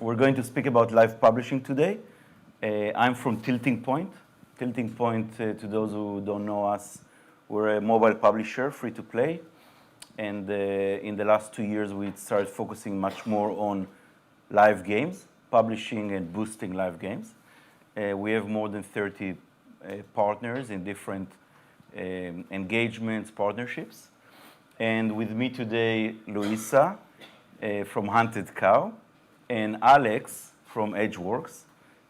We're going to speak about live publishing today. I'm from Tilting Point. Tilting Point, to those who don't know us, we're a mobile publisher, free to play. And in the last 2 years, we started focusing much more on live games, publishing and boosting live games. We have more than 30 partners in different engagements, partnerships. And with me today, Louisa from Hunted Cow, and Alex from Edgeworks.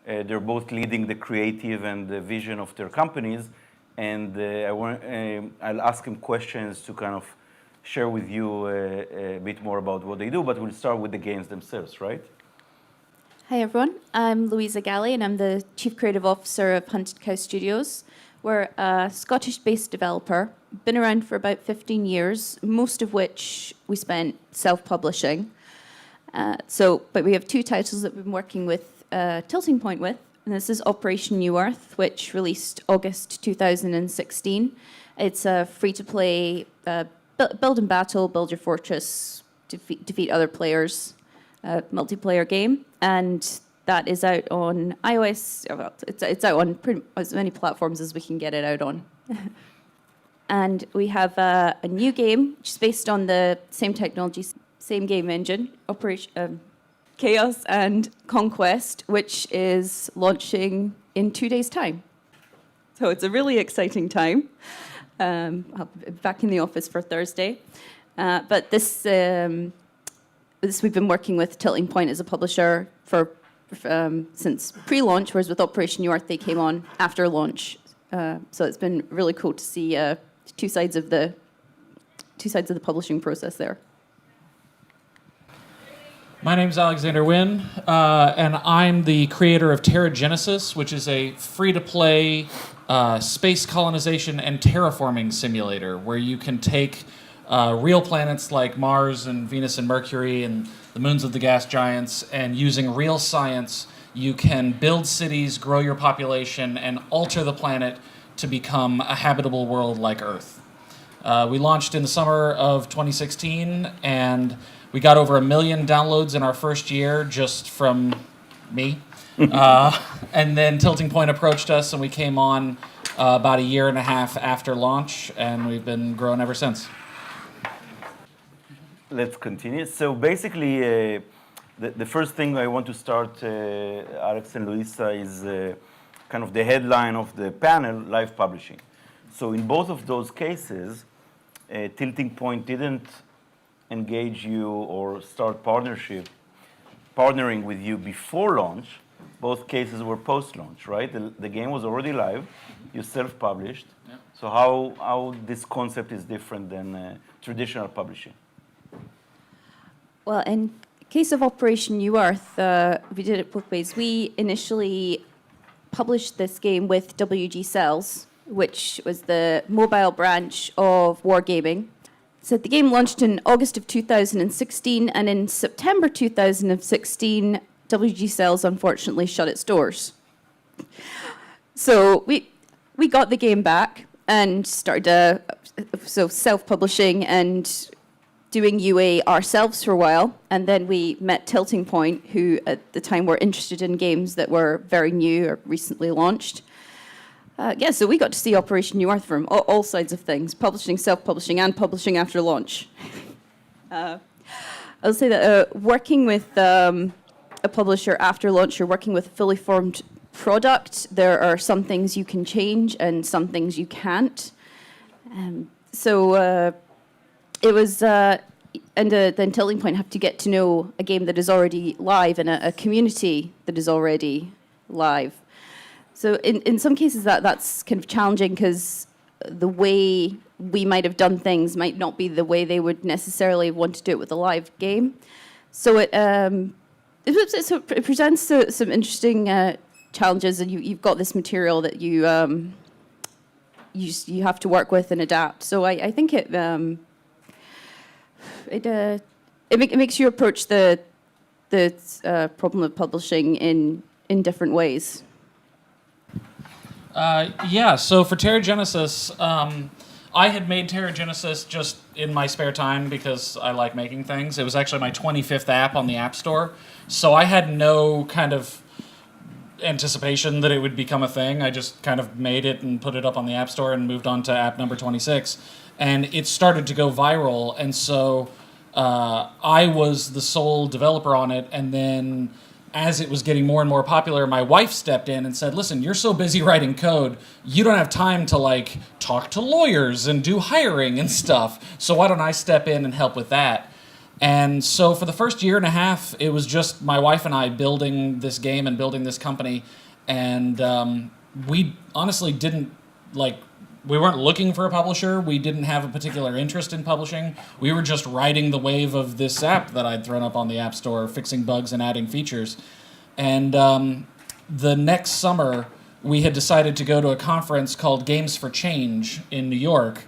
They're both leading the creative and the vision of their companies. And I'll ask them questions to kind of share with you a bit more about what they do, but we'll start with the games themselves, right? Hi everyone, I'm Louisa Gallie and I'm the Chief Creative Officer of Hunted Cow Studios. We're a Scottish-based developer, been around for about 15 years, most of which we spent self-publishing. But we have 2 titles that we've been working with Tilting Point with, and this is Operation New Earth, which released August 2016. It's a free-to-play build and battle, build your fortress, defeat other players, multiplayer game, and that is out on iOS. Well, it's out on pretty as many platforms as we can get it out on. And we have a new game, which is based on the same technology, same game engine, Operation Chaos and Conquest, which is launching in 2 days' time. So it's a really exciting time. I'll be back in the office for Thursday. But this we've been working with Tilting Point as a publisher for since pre-launch, whereas with Operation New Earth they came on after launch. So it's been really cool to see two sides of the publishing process there. My name is Alexander Winn, and I'm the creator of Terra Genesis, which is a free-to-play space colonization and terraforming simulator where you can take real planets like Mars and Venus and Mercury and the moons of the gas giants, and using real science, you can build cities, grow your population, and alter the planet to become a habitable world like Earth. We launched in the summer of 2016, and we got over 1 million downloads in our first year just from me. And then Tilting Point approached us, and we came on about 1.5 years after launch, and we've been growing ever since. Let's continue. So basically, the first thing I want to start, Alex and Louisa, is kind of the headline of the panel, live publishing. So in both of those cases, Tilting Point didn't engage you or start partnering with you before launch. Both cases were post-launch, right? The game was already live. You self-published. Yeah. So how this concept is different than traditional publishing? Well, in case of Operation New Earth, we did it both ways. We initially published this game with WG Cells, which was the mobile branch of Wargaming. So the game launched in August of 2016, and in September 2016, WG Cells unfortunately shut its doors. So we got the game back and started self-publishing and doing UA ourselves for a while, and then we met Tilting Point, who at the time were interested in games that were very new or recently launched. So we got to see Operation New Earth from all sides of things, publishing, self-publishing, and publishing after launch. I'll say that working with a publisher after launch, you're working with a fully formed product. There are some things you can change and some things you can't. It was, then Tilting Point have to get to know a game that is already live and a community that is already live. So in some cases that's kind of challenging because the way we might have done things might not be the way they would necessarily want to do it with a live game. So it presents some interesting challenges, and you've got this material that you have to work with and adapt. So I think it makes you approach the problem of publishing in different ways. So for Terra Genesis, I had made Terra Genesis just in my spare time because I like making things. It was actually my 25th app on the App Store, so I had no kind of anticipation that it would become a thing. I just kind of made it and put it up on the App Store and moved on to app number 26. And it started to go viral, and so I was the sole developer on it, and then as it was getting more and more popular, my wife stepped in and said, listen, you're so busy writing code, you don't have time to like talk to lawyers and do hiring and stuff, so why don't I step in and help with that? And so for the first year and a half, it was just my wife and I building this game and building this company, and we honestly didn't we weren't looking for a publisher. We didn't have a particular interest in publishing. We were just riding the wave of this app that I'd thrown up on the App Store, fixing bugs and adding features. And the next summer, we had decided to go to a conference called Games for Change in New York.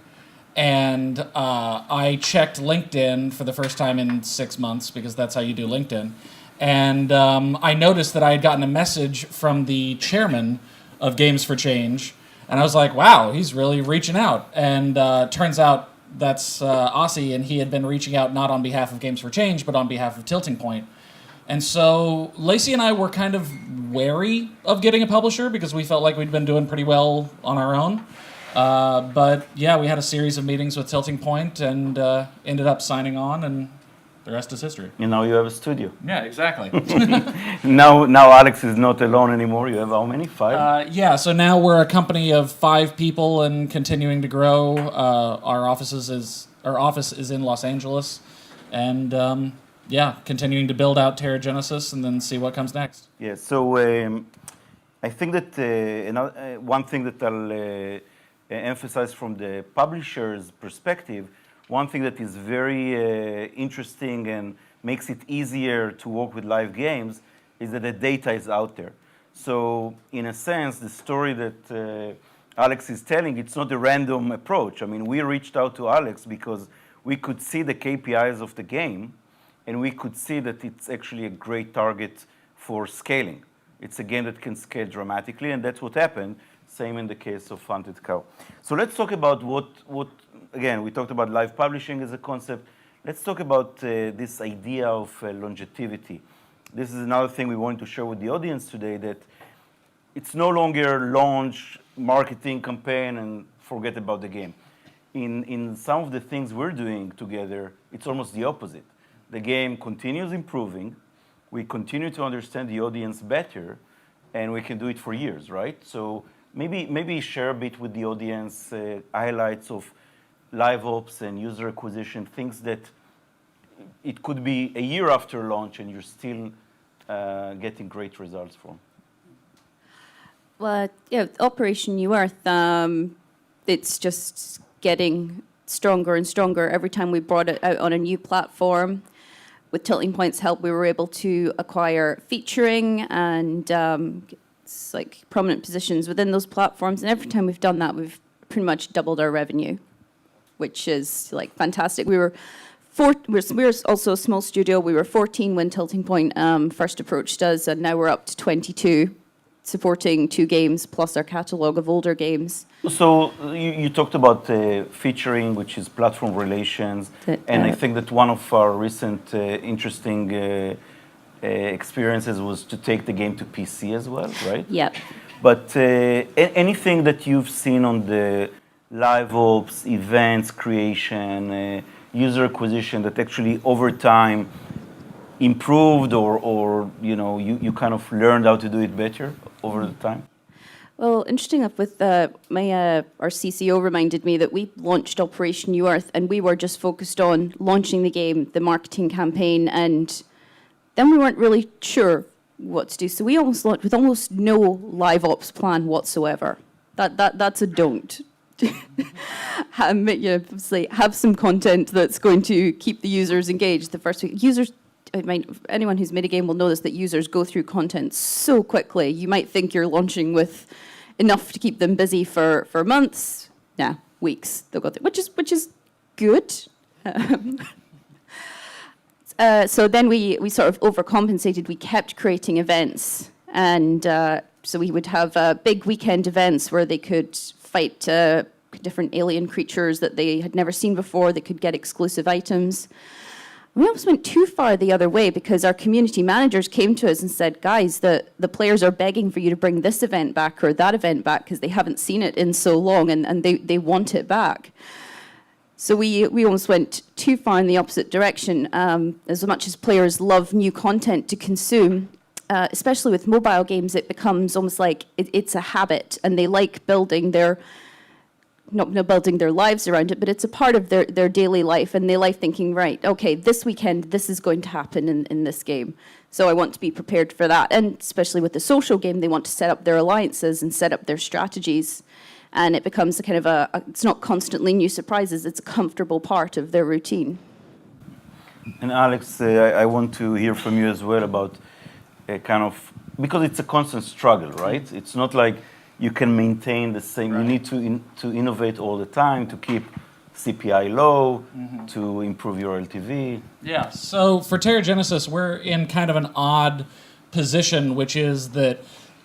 And I checked LinkedIn for the first time in 6 months, because that's how you do LinkedIn. And I noticed that I had gotten a message from the chairman of Games for Change. And I was like, wow, he's really reaching out. And turns out that's Aussie, and he had been reaching out not on behalf of Games for Change, but on behalf of Tilting Point. And so Lacey and I were kind of wary of getting a publisher because we felt like we'd been doing pretty well on our own. But yeah, we had a series of meetings with Tilting Point and ended up signing on, and the rest is history. And now you have a studio. Yeah, exactly. Now Alex is not alone anymore. You have how many? 5? Yeah, so now we're a company of 5 people and continuing to grow. Our office is in Los Angeles, and continuing to build out Terra Genesis and then see what comes next. Yeah. So I think that one thing that I'll emphasize from the publisher's perspective. One thing that is very interesting and makes it easier to work with live games is that the data is out there. So in a sense, the story that Alex is telling, it's not a random approach. I mean, we reached out to Alex because we could see the KPIs of the game, and we could see that it's actually a great target for scaling. It's a game that can scale dramatically, and that's what happened. Same in the case of Hunted Cow. So let's talk about what again, we talked about live publishing as a concept. Let's talk about this idea of longevity. This is another thing we wanted to share with the audience today, that it's no longer launch, marketing campaign, and forget about the game. In some of the things we're doing together, it's almost the opposite. The game continues improving. We continue to understand the audience better, and we can do it for years, right? So maybe share a bit with the audience highlights of live ops and user acquisition, things that it could be a year after launch and you're still getting great results from. Well, yeah, Operation New Earth, it's just getting stronger and stronger every time we brought it out on a new platform. With Tilting Point's help, we were able to acquire featuring and it's like prominent positions within those platforms. And every time we've done that, we've pretty much doubled our revenue, which is like fantastic. We're also a small studio. We were 14 when Tilting Point first approached us, and now we're up to 22, supporting 2 games plus our catalog of older games. So you talked about featuring, which is platform relations, and I think that one of our recent interesting experiences was to take the game to PC as well, right? Yep. But anything that you've seen on the live ops, events creation, user acquisition that actually over time improved, or you kind of learned how to do it better over the time? Well, interesting enough, with our CCO reminded me that we launched Operation New Earth, and we were just focused on launching the game, the marketing campaign, and then we weren't really sure what to do. So we almost launched with almost no live ops plan whatsoever. That's a don't. Obviously have some content that's going to keep the users engaged the first week. Anyone who's made a game will know this, that users go through content so quickly. You might think you're launching with enough to keep them busy for months. Nah, weeks. They'll go through, which is good. So then we sort of overcompensated. We kept creating events, and so we would have big weekend events where they could fight different alien creatures that they had never seen before that could get exclusive items. We almost went too far the other way because our community managers came to us and said, guys, the players are begging for you to bring this event back or that event back because they haven't seen it in so long and they want it back. So we almost went too far in the opposite direction. As much as players love new content to consume, especially with mobile games, it becomes almost like it's a habit, and they like building their, not building their lives around it, but it's a part of their daily life, and they like thinking, right, okay, this weekend, this is going to happen in this game. So I want to be prepared for that. And especially with the social game, they want to set up their alliances and set up their strategies. And it becomes a kind of it's not constantly new surprises, it's a comfortable part of their routine. And Alex, I want to hear from you as well about kind of, because it's a constant struggle, right? It's not like you can maintain the same, right. You need to innovate all the time, to keep CPI low, to improve your LTV. Yeah, so for Teragenesis, we're in kind of an odd position, which is that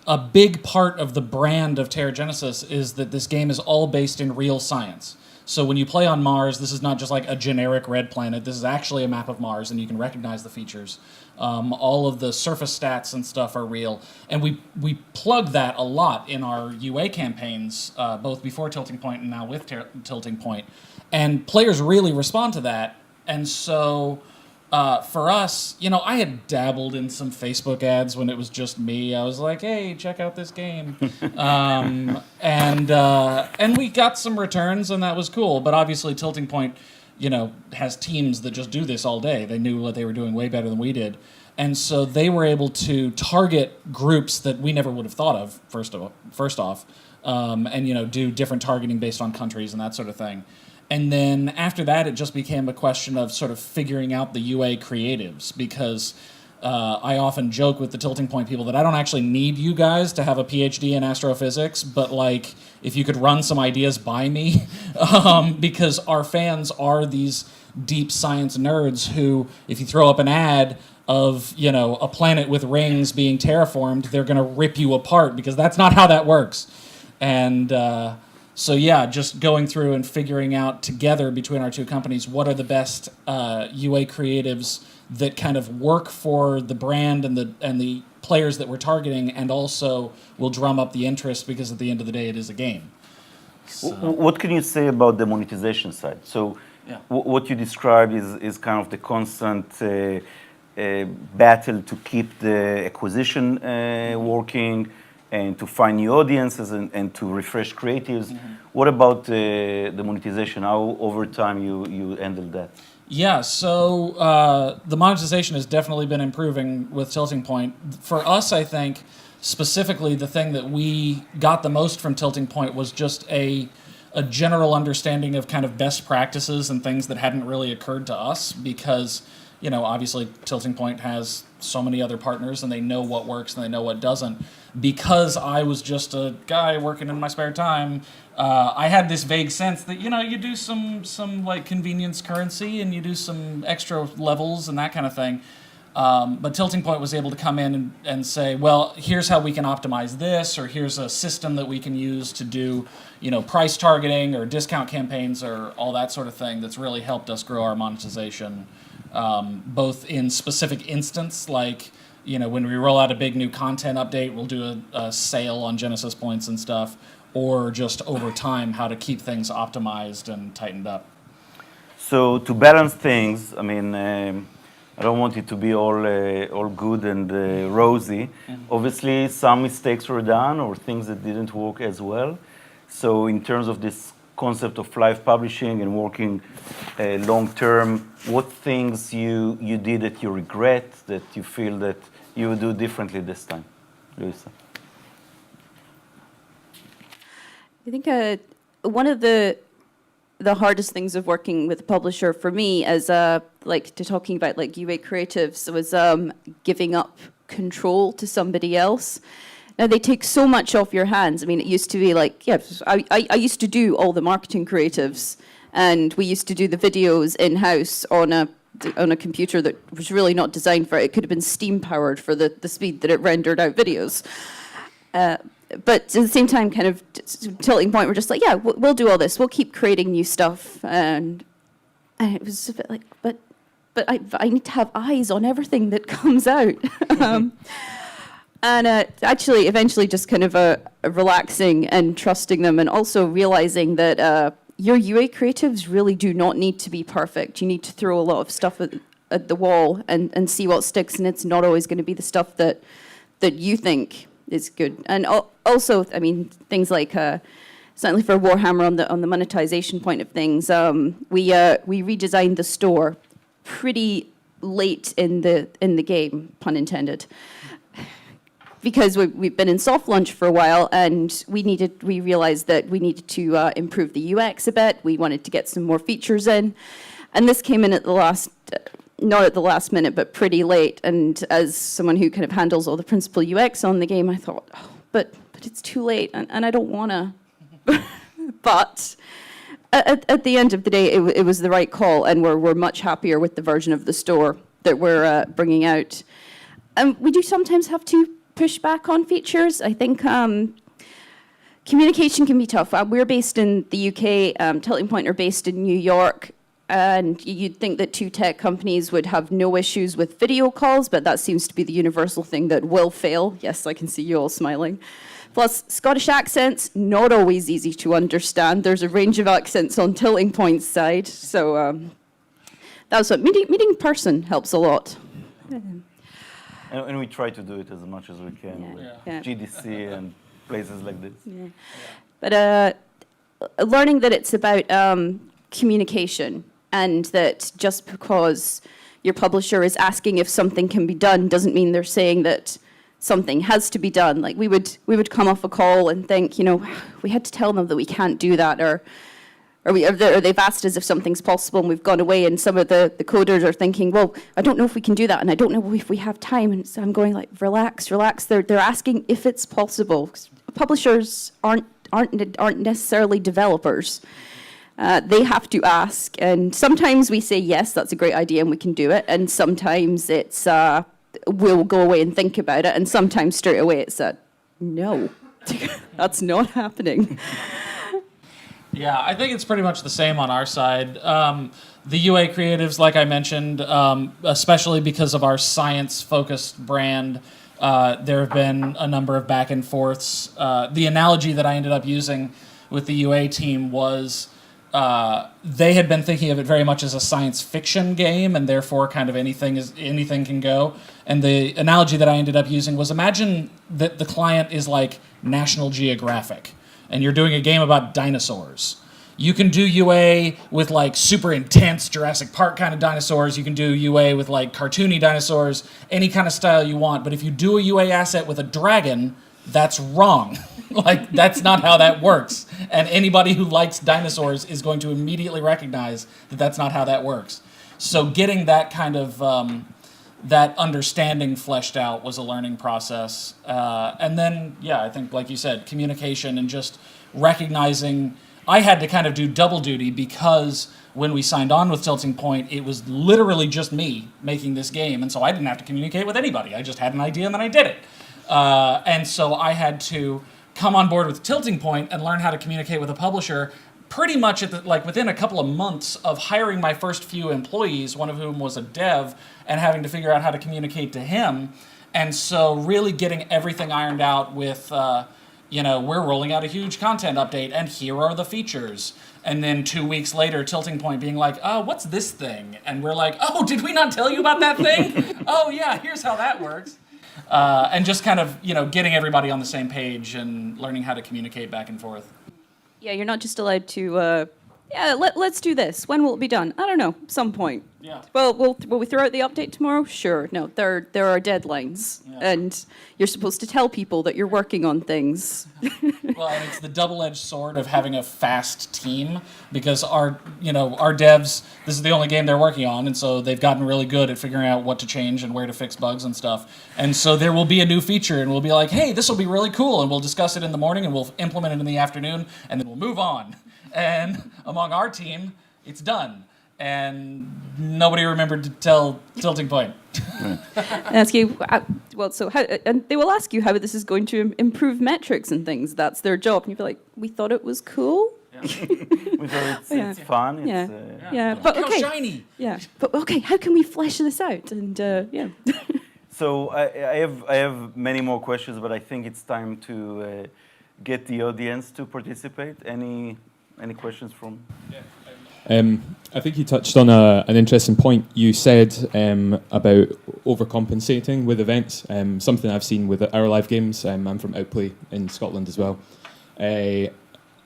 a big part of the brand of Teragenesis is that this game is all based in real science. So when you play on Mars, this is not just like a generic red planet. This is actually a map of Mars, and you can recognize the features. All of the surface stats and stuff are real. And we plug that a lot in our UA campaigns, both before Tilting Point and now with Tilting Point. And players really respond to that. And so for us, I had dabbled in some Facebook ads when it was just me. I was like, hey, check out this game. And we got some returns, and that was cool. But obviously Tilting Point, has teams that just do this all day. They knew what they were doing way better than we did. And so they were able to target groups that we never would have thought of, first off, and, do different targeting based on countries and that sort of thing. And then after that, it just became a question of sort of figuring out the UA creatives, because I often joke with the Tilting Point people that I don't actually need you guys to have a PhD in astrophysics, but like if you could run some ideas by me, because our fans are these deep science nerds who, if you throw up an ad of, a planet with rings being terraformed, they're going to rip you apart because that's not how that works. And so yeah, just going through and figuring out together between our two companies what are the best UA creatives that kind of work for the brand and the players that we're targeting, and also will drum up the interest, because at the end of the day, it is a game. So. What can you say about the monetization side? So what you described is kind of the constant battle to keep the acquisition working, and to find new audiences and to refresh creatives. What about the monetization? How over time you handle that? Yeah, so the monetization has definitely been improving with Tilting Point. For us, I think, specifically, the thing that we got the most from Tilting Point was just a general understanding of kind of best practices and things that hadn't really occurred to us, because obviously Tilting Point has so many other partners, and they know what works and they know what doesn't. Because I was just a guy working in my spare time, I had this vague sense that, you do some like convenience currency, and you do some extra levels and that kind of thing. But Tilting Point was able to come in and say, well, here's how we can optimize this, or here's a system that we can use to do, price targeting or discount campaigns or all that sort of thing that's really helped us grow our monetization, both in specific instance, like, when we roll out a big new content update, we'll do a sale on Genesis points and stuff, or just over time, how to keep things optimized and tightened up. So to balance things, I mean, I don't want it to be all good and rosy. Obviously, some mistakes were done or things that didn't work as well. So in terms of this concept of live publishing and working long term, what things you did that you regret, that you feel that you would do differently this time, Louisa? I think one of the hardest things of working with a publisher for me, as talking about like UA creatives, was giving up control to somebody else. Now, they take so much off your hands. I mean, it used to be like, I used to do all the marketing creatives, and we used to do the videos in-house on a computer that was really not designed for it. It could have been steam-powered for the speed that it rendered out videos. but at the same time, kind of tilting point, we're just like, yeah, we'll do all this. We'll keep creating new stuff. And it was a bit like, but I need to have eyes on everything that comes out. And actually, eventually just kind of relaxing and trusting them, and also realizing that your UA creatives really do not need to be perfect. You need to throw a lot of stuff at the wall and see what sticks, and it's not always going to be the stuff that you think is good. And also, I mean, things like certainly for Warhammer on the monetization point of things, we redesigned the store pretty late in the game, pun intended, because we've been in soft launch for a while, and we realized that we needed to improve the UX a bit. We wanted to get some more features in, and this came in at the last, not at the last minute, but pretty late. And as someone who kind of handles all the principal UX on the game, I thought, oh, but it's too late, and I don't wanna. But at the end of the day, it was the right call, and we're much happier with the version of the store that we're bringing out. And we do sometimes have to push back on features. I think communication can be tough. We're based in the UK, Tilting Point are based in New York, and you'd think that two tech companies would have no issues with video calls, but that seems to be the universal thing that will fail. Yes, I can see you all smiling. Plus, Scottish accents, not always easy to understand. There's a range of accents on Tilting Point's side, so that's what meeting in person helps a lot. And we try to do it as much as we can with GDC and places like this. Yeah. But learning that it's about communication, and that just because your publisher is asking if something can be done doesn't mean they're saying that something has to be done. Like we would come off a call and think, we had to tell them that we can't do that, or they've asked us if something's possible, and we've gone away, and some of the coders are thinking, well, I don't know if we can do that, and I don't know if we have time. And so I'm going like, relax. They're asking if it's possible. Publishers aren't necessarily developers. They have to ask, and sometimes we say yes, that's a great idea, and we can do it. And sometimes it's we'll go away and think about it, and sometimes straight away it's no, that's not happening. Yeah, I think it's pretty much the same on our side. The UA creatives, like I mentioned, especially because of our science-focused brand, there have been a number of back and forths. The analogy that I ended up using with the UA team was they had been thinking of it very much as a science fiction game, and therefore kind of anything can go. And the analogy that I ended up using was, imagine that the client is like National Geographic, and you're doing a game about dinosaurs. You can do UA with like super intense Jurassic Park kind of dinosaurs. You can do UA with like cartoony dinosaurs, any kind of style you want. But if you do a UA asset with a dragon, that's wrong. Like, that's not how that works. And anybody who likes dinosaurs is going to immediately recognize that that's not how that works. So getting that kind of that understanding fleshed out was a learning process. And then, I think, like you said, communication and just recognizing. I had to kind of do double duty because when we signed on with Tilting Point, it was literally just me making this game. And so I didn't have to communicate with anybody. I just had an idea and then I did it. And so I had to come on board with Tilting Point and learn how to communicate with a publisher pretty much within a couple of months of hiring my first few employees, one of whom was a dev, and having to figure out how to communicate to him. And so really getting everything ironed out with, we're rolling out a huge content update, and here are the features. And then 2 weeks later, Tilting Point being like, oh, what's this thing? And we're like, oh, did we not tell you about that thing? Oh, yeah, here's how that works. And just kind of, getting everybody on the same page and learning how to communicate back and forth. Yeah, you're not just allowed to, let's do this. When will it be done? I don't know, some point. Yeah. Well, will we throw out the update tomorrow? Sure. No, there are deadlines, and you're supposed to tell people that you're working on things. Well, and it's the double-edged sword of having a fast team, because our devs, this is the only game they're working on, and so they've gotten really good at figuring out what to change and where to fix bugs and stuff. And so there will be a new feature, and we'll be like, hey, this will be really cool, and we'll discuss it in the morning, and we'll implement it in the afternoon, and then we'll move on. And among our team, it's done. and nobody remembered to tell Tilting Point. And ask you, so how, and they will ask you how this is going to improve metrics and things. That's their job. And you'll be like, we thought it was cool. We thought it's fun. But Look okay. how shiny. Yeah, but okay, how can we flesh this out? And So I have many more questions, but I think it's time to get the audience to participate. Any questions from? I think you touched on an interesting point. You said about overcompensating with events, something I've seen with our live games. I'm from Outplay in Scotland as well.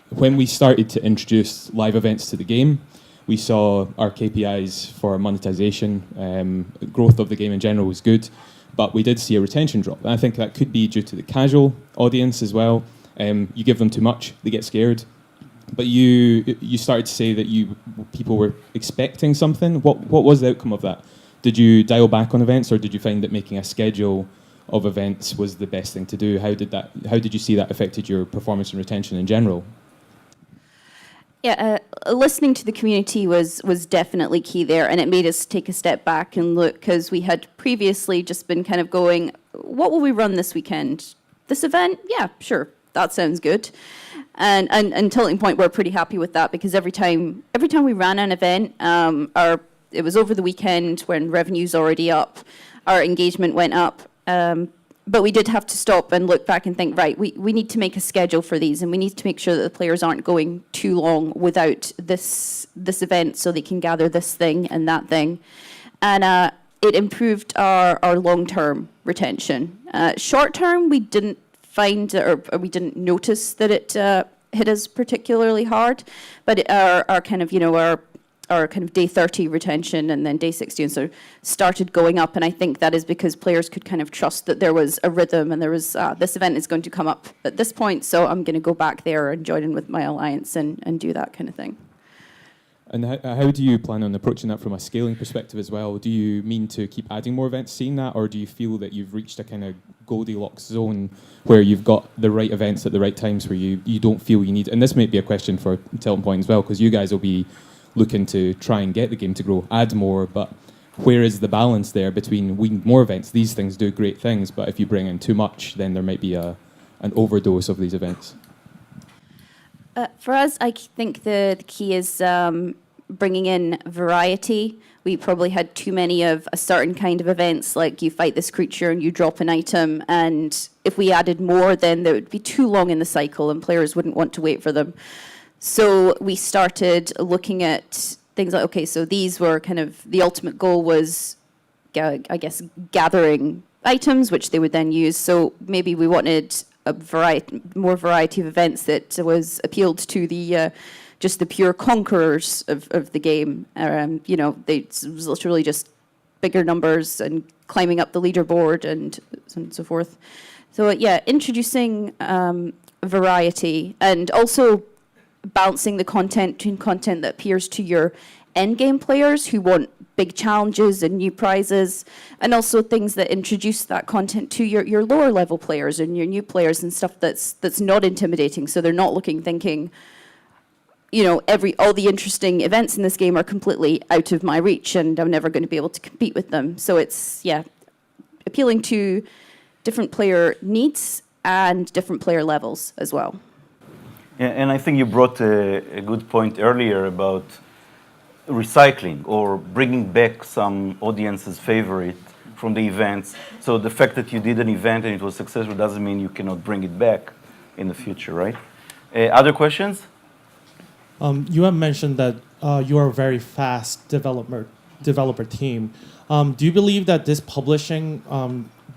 When we started to introduce live events to the game, we saw our KPIs for monetization, growth of the game in general was good, but we did see a retention drop. And I think that could be due to the casual audience as well. You give them too much, they get scared. But you started to say that people were expecting something. What was the outcome of that? Did you dial back on events, or did you find that making a schedule of events was the best thing to do? How did you see that affected your performance and retention in general? yeah, listening to the community was definitely key there, and it made us take a step back and look, because we had previously just been kind of going, what will we run this weekend? This event? Yeah, sure, that sounds good. And Tilting Point, we're pretty happy with that, because every time we ran an event, it was over the weekend when revenue's already up, our engagement went up. But we did have to stop and look back and think, right, we need to make a schedule for these, and we need to make sure that the players aren't going too long without this event, so they can gather this thing and that thing. And it improved our long-term retention. Short-term, we didn't find, or we didn't notice that it hit us particularly hard, but our kind of, our kind of day 30 retention and then day 60 and so started going up, and I think that is because players could kind of trust that there was a rhythm, and there was this event is going to come up at this point, so I'm going to go back there and join in with my alliance and do that kind of thing. And how do you plan on approaching that from a scaling perspective as well? Do you mean to keep adding more events, seeing that, or do you feel that you've reached a kind of Goldilocks zone where you've got the right events at the right times where you don't feel you need, and this might be a question for Tilting Point as well, because you guys will be looking to try and get the game to grow, add more, but where is the balance there between we need more events? These things do great things, but if you bring in too much, then there might be an overdose of these events. For us, I think the key is bringing in variety. We probably had too many of a certain kind of events, like you fight this creature and you drop an item, and if we added more, then there would be too long in the cycle and players wouldn't want to wait for them. So we started looking at things like, okay, so these were kind of, the ultimate goal was, I guess, gathering items, which they would then use. So maybe we wanted more variety of events that was appealed to the just the pure conquerors of the game. It was literally just bigger numbers and climbing up the leaderboard and so forth. So yeah, introducing variety, and also balancing the content between content that appeals to your end game players who want big challenges and new prizes, and also things that introduce that content to your lower level players and your new players, and stuff that's not intimidating, so they're not thinking, all the interesting events in this game are completely out of my reach and I'm never going to be able to compete with them. So it's, appealing to different player needs and different player levels as well. Yeah, and I think you brought a good point earlier about recycling or bringing back some audience's favorite from the events. So the fact that you did an event and it was successful doesn't mean you cannot bring it back in the future, right? Other questions? You have mentioned that you are a very fast developer team. Do you believe that this publishing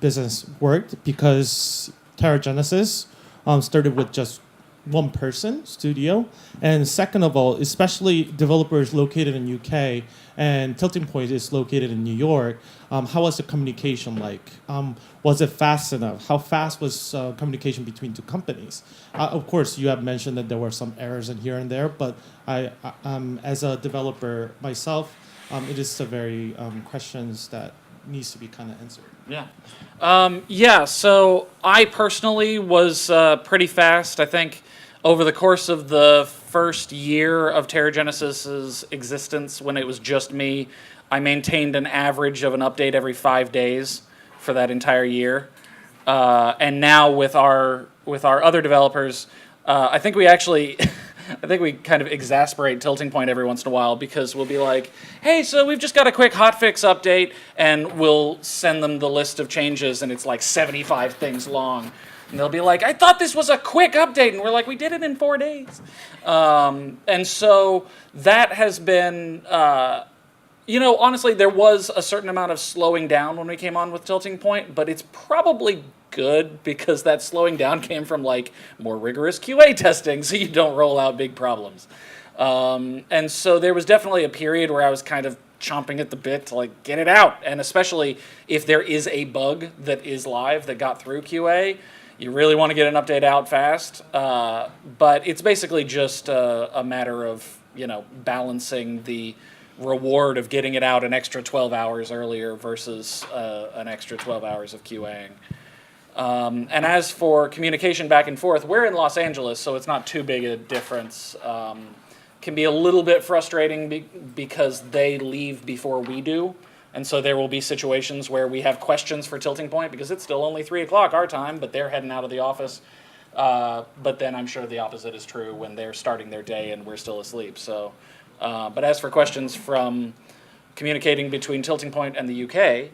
business worked because Terra Genesis started with just one person studio, and second of all, especially developers located in UK and Tilting Point is located in New York, how was the communication like? Was it fast enough? How fast was communication between two companies? Of course, you have mentioned that there were some errors in here and there, but I as a developer myself, it is a very questions that needs to be kind of answered. Yeah. So I personally was pretty fast. I think over the course of the first year of Terragenesis's existence, when it was just me, I maintained an average of an update every 5 days for that entire year. And now with our other developers, I think we actually, I think we kind of exasperate Tilting Point every once in a while, because we'll be like, hey, so we've just got a quick hotfix update, and we'll send them the list of changes, and it's like 75 things long. And they'll be like, I thought this was a quick update. And we're like, we did it in 4 days. And so that has been, honestly, there was a certain amount of slowing down when we came on with Tilting Point, but it's probably good, because that slowing down came from like more rigorous QA testing, so you don't roll out big problems. And so there was definitely a period where I was kind of chomping at the bit to like get it out. And especially if there is a bug that is live that got through QA, you really want to get an update out fast. But it's basically just a matter of, balancing the reward of getting it out an extra 12 hours earlier versus an extra 12 hours of QAing. And as for communication back and forth, we're in Los Angeles, so it's not too big a difference. Can be a little bit frustrating because they leave before we do. And so there will be situations where we have questions for Tilting Point, because it's still only 3 o'clock our time, but they're heading out of the office. But then I'm sure the opposite is true when they're starting their day and we're still asleep. So, but as for questions from communicating between Tilting Point and the UK,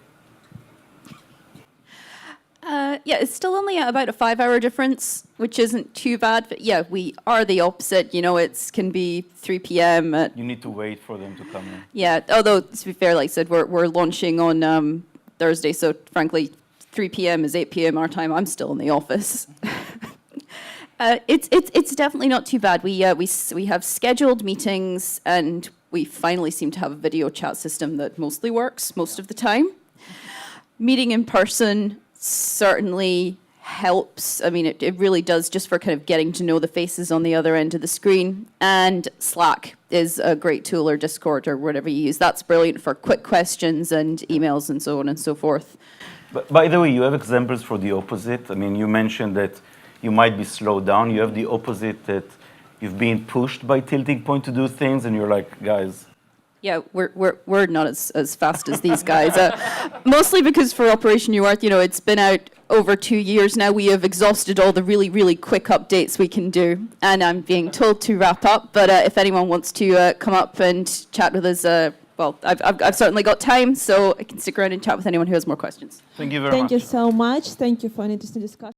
it's still only about a 5-hour difference, which isn't too bad. But yeah, we are the opposite. It can be 3 p.m. You need to wait for them to come in. Yeah, although to be fair, like I said, we're launching on Thursday, so frankly, 3 p.m. is 8 p.m. our time. I'm still in the office. It's definitely not too bad. We have scheduled meetings, and we finally seem to have a video chat system that mostly works most of the time. Meeting in person certainly helps. I mean, it really does, just for kind of getting to know the faces on the other end of the screen. And Slack is a great tool, or Discord, or whatever you use. That's brilliant for quick questions and emails and so on and so forth. But by the way, you have examples for the opposite. I mean, you mentioned that you might be slowed down. You have the opposite, that you've been pushed by Tilting Point to do things, and you're like, guys. Yeah, we're not as fast as these guys. Mostly because for Operation New Earth, it's been out over 2 years now. We have exhausted all the really, really quick updates we can do. And I'm being told to wrap up. But if anyone wants to come up and chat with us, I've certainly got time, so I can stick around and chat with anyone who has more questions. Thank you very much. Thank you so much. Thank you for an interesting discussion.